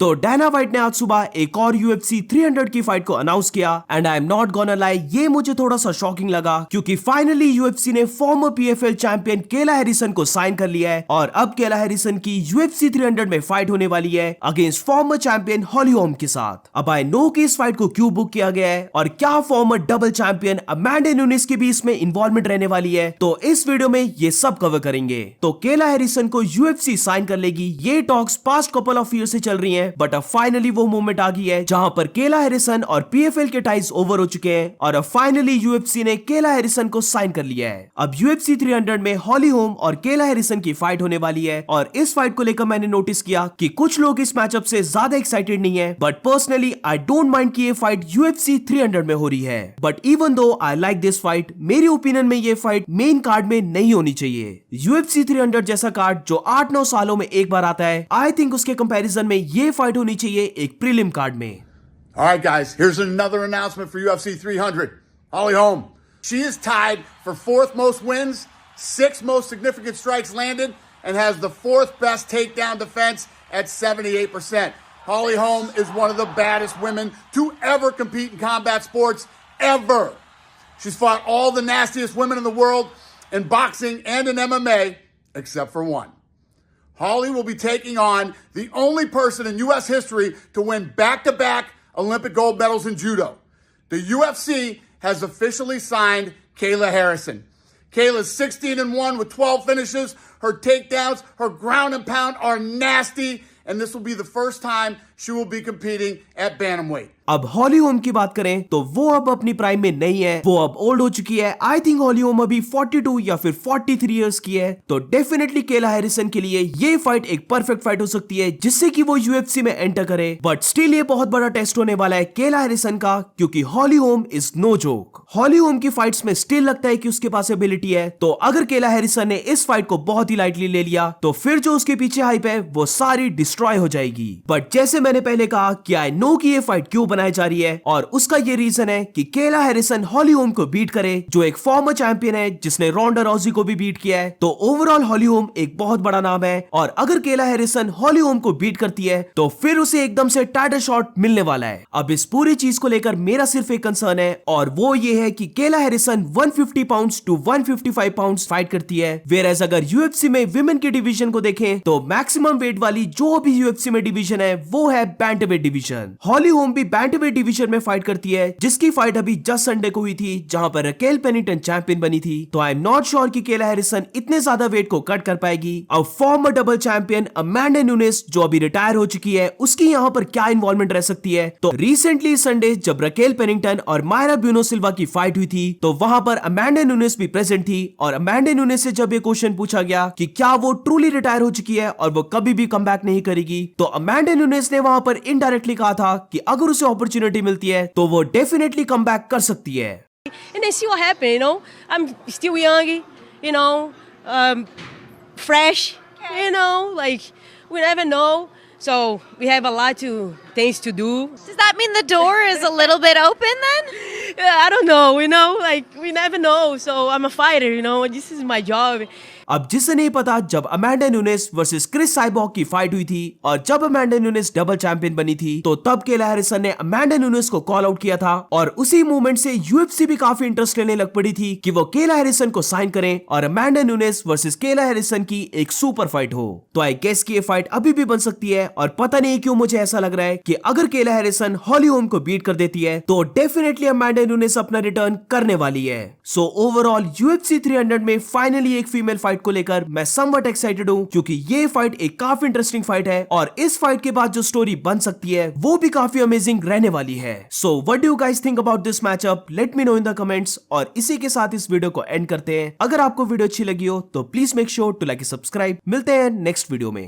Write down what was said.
तो Diana white ने आज सुबह एक और UFC 300 की फाइट को अनाउंस किया and I am not gonna lie, ये मुझे थोड़ा सा शॉकिंग लगा क्योंकि फाइनली UFC ने फॉर्मर PFL चैंपियन केला हैरिसन को साइन कर लिया है और अब केला हैरिसन की UFC 300 में फाइट होने वाली है अगेंस्ट फॉर्मर चैंपियन हॉली होम के साथ। अब आई नो कि इस फाइट को क्यों बुक किया गया है और क्या farmer double champion Amanda newness की भी इसमें इन्वॉल्वमेंट रहने वाली है, तो इस वीडियो में ये सब कवर करेंगे। तो केला हैरिसन को UFC साइन कर लेगी, ये talks past couple of year से चल रही है, बट अब फाइनली वो मोमेंट आ गई है जहां पर केला हैरिसन और PFL के टाइज ओवर हो चुके हैं और अब फाइनली UFC ने केला हैरिसन को साइन कर लिया है। अब UFC 300 में हॉली होम और केला हैरिसन की फाइट होने वाली है और इस फाइट को लेकर मैंने नोटिस किया कि कुछ लोग इस मैचअप से ज्यादा एक्साइटेड नहीं है, but personally I don't mind कि ये फाइट UFC 300 में हो रही है। But even though I like this fight, मेरी ओपिनियन में ये फाइट मेन कार्ड में नहीं होनी चाहिए। UFC 300 जैसा कार्ड जो 8-9 सालों में एक बार आता है, आई थिंक उसके कंपैरिजन में ये फाइट होनी चाहिए एक प्रीलिम कार्ड में। All right, guys, here's another announcement for UFC 300. Holly Holm. She is tied for 4th most wins, 6th most significant strikes landed, and has the 4th best takedown defense at 78%. Holly Holm is one of the baddest women to ever compete in combat sports, ever. She's fought all the nastiest women in the world in boxing and in MMA, except for one. Holly will be taking on the only person in U.S. history to win back-to-back Olympic gold medals in judo. The UFC has officially signed Kayla Harrison. Kayla's 16-1 with 12 finishes. Her takedowns, her ground and pound are nasty, and this will be the first time she will be competing at bantamweight. अब हॉली Holm की बात करें तो वो अब अपनी prime में नहीं है, वो अब ओल्ड हो चुकी है। आई थिंक हॉली होम अभी 42 या फिर 43 इयर्स की है, तो डेफिनेटली केला हैरिसन के लिए ये फाइट एक परफेक्ट फाइट हो सकती है जिससे कि वो UFC में एंटर करे। बट स्टिल ये बहुत बड़ा टेस्ट होने वाला है केला हैरिसन का, क्योंकि Holly Holm is no joke. Holly Holm की फाइट्स में स्टिल लगता है कि उसके पास एबिलिटी है, तो अगर केला हैरिसन ने इस फाइट को बहुत ही लाइटली ले लिया तो फिर जो उसके पीछे हाइप है वो सारी डिस्ट्रॉय हो जाएगी। बट जैसे मैंने पहले कहा कि आई नो कि ये फाइट क्यों बनाई जा रही है और उसका ये रीजन है कि केला हैरिसन हॉली होम को बीट करे, जो एक फॉर्मर चैंपियन है जिसने रोंडा राउजी को भी बीट किया है। तो ओवरऑल हॉली होम एक बहुत बड़ा नाम है और अगर केला हैरिसन हॉली होम को बीट करती है तो फिर उसे एकदम से टाइटल शॉट मिलने वाला है। अब इस पूरी चीज को लेकर मेरा सिर्फ एक कंसर्न है और वो ये है कि Kayla Harrison 150 pounds to 155 pounds fight करती है, वेयरएज अगर UFC में विमेन की डिवीजन को देखें तो मैक्सिमम वेट वाली जो भी UFC में डिवीजन है वो है बैंटमवेट डिवीजन। हॉली होम भी बैंटमवेट डिवीजन में फाइट करती है, जिसकी फाइट अभी जस्ट संडे को हुई थी जहां पर रकेल पेनिंगटन चैंपियन बनी थी। तो आई एम नॉट श्योर कि केला हैरिसन इतने ज्यादा वेट को कट कर पाएगी। अब farmer double champion Amanda newness जो अभी रिटायर हो चुकी है, उसकी यहाँ पर क्या इन्वॉल्वमेंट रह सकती है। तो रिसेंटली संडे जब रकेल पेनिंगटन और मायरा ब्यूनो सिल्वा की फाइट हुई थी तो वहां पर अमांडा न्यूनेस भी प्रेजेंट थी और अमांडा न्यूनेस से जब ये क्वेश्चन पूछा गया कि क्या वो ट्रूली रिटायर हो चुकी है और वो कभी भी कम बैक नहीं करेगी, तो अमांडा न्यूनेस ने वहां पर इनडायरेक्टली कहा था कि अगर उसे अपॉर्चुनिटी मिलती है तो वो डेफिनेटली कम बैक कर सकती है। And then see what happens, you know. I'm still young, you know, fresh, you know, like we never know. So we have a lot of things to do. Does that mean the door is a little bit open then? Yeah, I don't know, you know, like we never know. So I'm a fighter, you know, this is my job. अब जिसे नहीं पता, जब Amanda Nunes versus Cris Cyborg की fight हुई थी और जब अमांडा न्यूनेस डबल चैंपियन बनी थी तो तब केला हैरिसन ने अमांडा न्यूनेस को कॉल आउट किया था और उसी मूवमेंट से UFC भी काफी इंटरेस्ट लेने लग पड़ी थी कि वो केला हैरिसन को साइन करें और अमांडा न्यूनेस वर्सेस केला हैरिसन की एक सुपर फाइट हो। तो आई गेस कि ये फाइट अभी भी बन सकती है और पता नहीं क्यों मुझे ऐसा लग रहा है कि अगर केला हैरिसन हॉली होम को बीट कर देती है तो डेफिनेटली अमांडा न्यूनेस अपना रिटर्न करने वाली है। सो ओवरऑल UFC 300 में फाइनली एक फीमेल फाइट को लेकर मैं समवट एक्साइटेड हूं, क्योंकि ये फाइट एक काफी इंटरेस्टिंग फाइट है और इस फाइट के बाद जो स्टोरी बन सकती है वो भी काफी अमेजिंग रहने वाली है। So what do you guys think about this matchup? Let me know in the comments. और इसी के साथ इस वीडियो को एंड करते हैं। अगर आपको वीडियो अच्छी लगी हो तो please make sure to like subscribe. मिलते हैं नेक्स्ट वीडियो में।